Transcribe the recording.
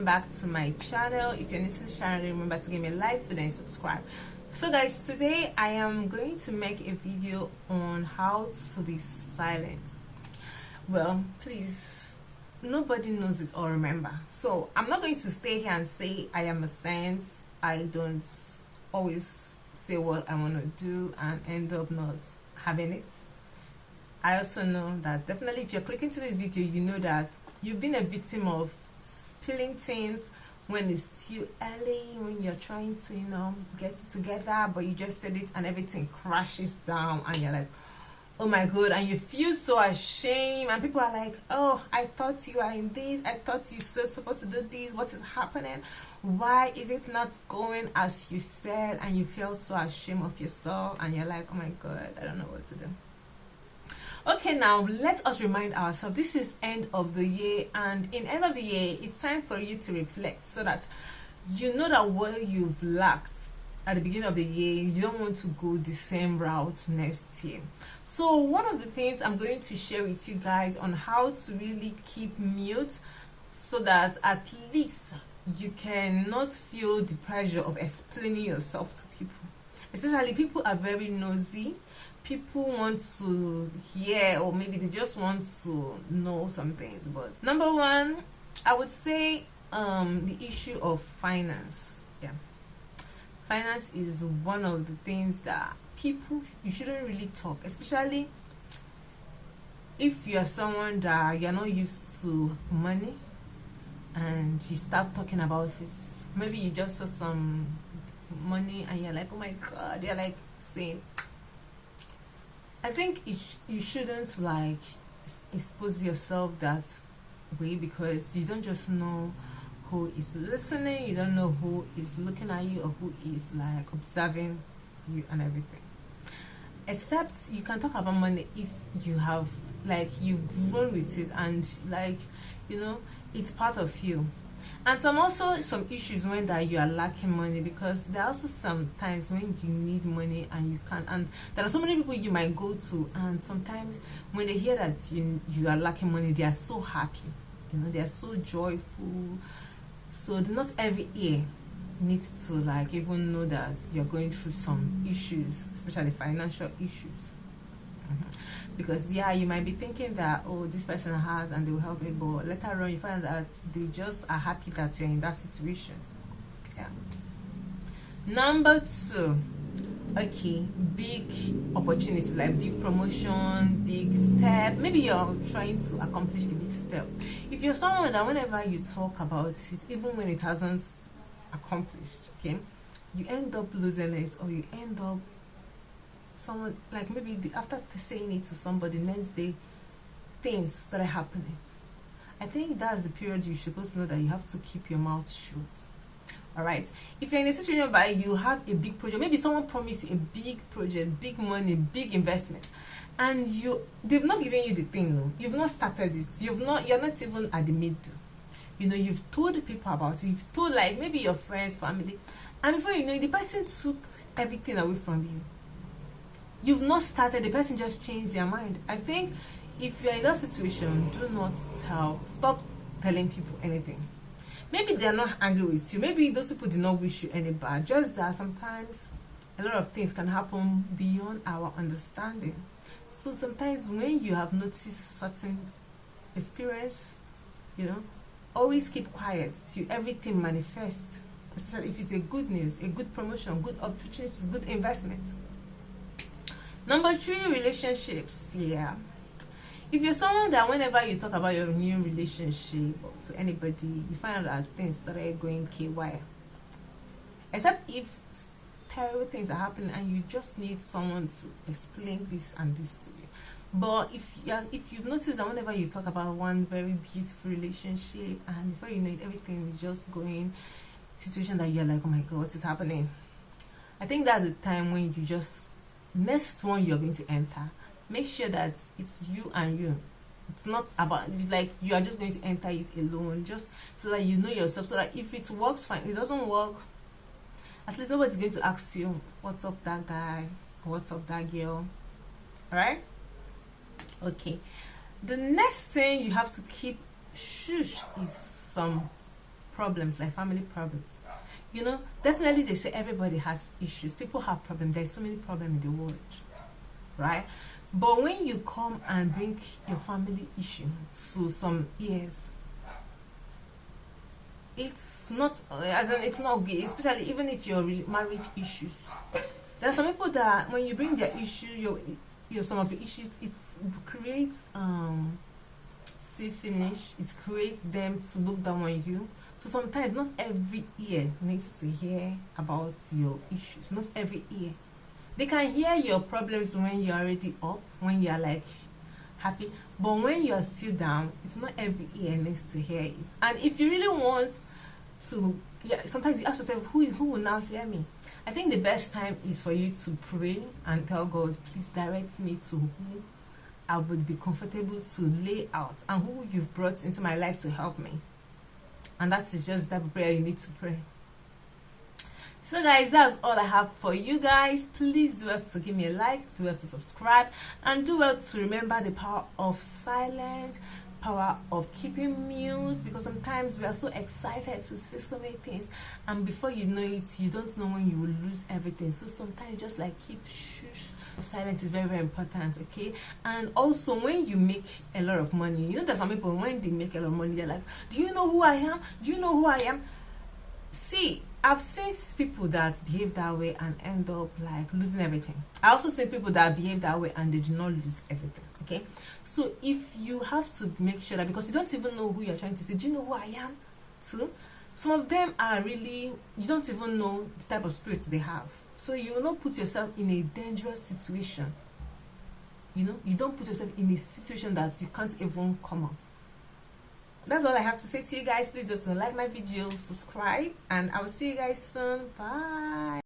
Back to my channel. If you're new to the channel, remember to give me a like and then subscribe. So guys, today I am going to make a video on how to be silent. Well, please, nobody knows it or remember, so I'm not going to stay here and say I am a saint. I don't always say what I want to do and end up not having it. I also know that definitely if you're clicking to this video, you know that you've been a victim of spilling things when it's too early, when you're trying to get it together, but you just said it and everything crashes down and you're like, oh my god, and you feel so ashamed, and people are like, oh, I thought you are in this, I thought you were supposed to do this, what is happening, why is it not going as you said? And you feel so ashamed of yourself and you're like, oh my god, I don't know what to do. Okay, now let us remind ourselves this is end of the year, and in end of the year it's time for you to reflect so that you know that what you've lacked at the beginning of the year, you don't want to go the same route next year. So one of the things I'm going to share with you guys on how to really keep mute so that at least you cannot feel the pressure of explaining yourself to people. Especially people are very nosy. People want to hear, or maybe they just want to know some things. But number one, I would say the issue of finance. Yeah, finance is one of the things that you shouldn't really talk, especially if you're someone that you're not used to money and you start talking about it. Maybe you just saw some money and you're like, oh my god, you're like saying, I think you shouldn't like expose yourself that way, because you don't just know who is listening, you don't know who is looking at you or who is like observing you and everything. Except you can talk about money if you have you've grown with it and it's part of you. And some issues when that you are lacking money, because there are also some times when you need money and you can't, and there are so many people you might go to, and sometimes when they hear that you are lacking money, they are so happy, they are so joyful. So not every ear needs to even know that you're going through some issues, especially financial issues. Because you might be thinking that, oh, this person has and they will help me, but later on you find that they just are happy that you're in that situation. Number two, okay, big opportunity, like big promotion, big step. Maybe you're trying to accomplish a big step. If you're someone that whenever you talk about it, even when it hasn't accomplished, okay, you end up losing it, or you end up someone maybe after saying it to somebody, next day things that are happening. I think that's the period you're supposed to know that you have to keep your mouth shut. All right, if you're in a situation where you have a big project, maybe someone promised you a big project, big money, big investment, and they've not given you the thing. No, you've not started it, you're not even at the middle. You've told people about it, you've told maybe your friends, family, and before you know it, the person took everything away from you. You've not started, the person just changed their mind. I think if you're in that situation, stop telling people anything. Maybe they're not angry with you, maybe those people did not wish you any bad, just that sometimes a lot of things can happen beyond our understanding. So sometimes when you have noticed certain experience, always keep quiet till everything manifests, especially if it's a good news, a good promotion, good opportunities, good investment. Number three, relationships. Yeah, if you're someone that whenever you talk about your new relationship or to anybody, you find out that things started going KY, except if terrible things are happening and you just need someone to explain this and this to you. But if you've noticed that whenever you talk about one very beautiful relationship, and before you know it, everything is just going situation that you're like, oh my god, what is happening? I think that's the time when you just next one you're going to enter, make sure that it's you and you. It's not about you are just going to enter it alone, just so that you know yourself, so that if it works, fine. If it doesn't work, at least nobody's going to ask you, what's up that guy, what's up that girl. All right, okay. The next thing you have to keep shush is some problems, like family problems. You know, definitely they say everybody has issues. People have problems. There's so many problems in the world, right? But when you come and bring your family issue to some ears, it's not, as in, it's not good, especially even if you're marriage issues. There are some people that when you bring their issue, your some of your issues, it creates see finish. It creates them to look down on you. So sometimes not every ear needs to hear about your issues. Not every ear. They can hear your problems when you're already up, when you're like happy, but when you're still down, it's not every ear needs to hear it. And if you really want to, yeah, sometimes you ask yourself, who will now hear me? I think the best time is for you to pray and tell God, please direct me to who I would be comfortable to lay out and who you've brought into my life to help me. And that is just that prayer you need to pray. So guys, that's all I have for you guys. Please do well to give me a like, do well to subscribe, and do well to remember the power of silence, power of keeping mute, because sometimes we are so excited to say so many things, and before you know it, you don't know when you will lose everything. So sometimes just like keep shush. Silence is very, very important, okay? And also, when you make a lot of money, you know, there's some people, when they make a lot of money, they're like, do you know who I am? Do you know who I am? See, I've seen people that behave that way and end up like losing everything. I also see people that behave that way and they do not lose everything, okay? So if you have to make sure that, because you don't even know who you're trying to say, do you know who I am too? Some of them are really, you don't even know the type of spirit they have. So you will not put yourself in a dangerous situation. You know, you don't put yourself in a situation that you can't even come out. That's all I have to say to you guys. Please just like my video, subscribe, and I will see you guys soon. Bye.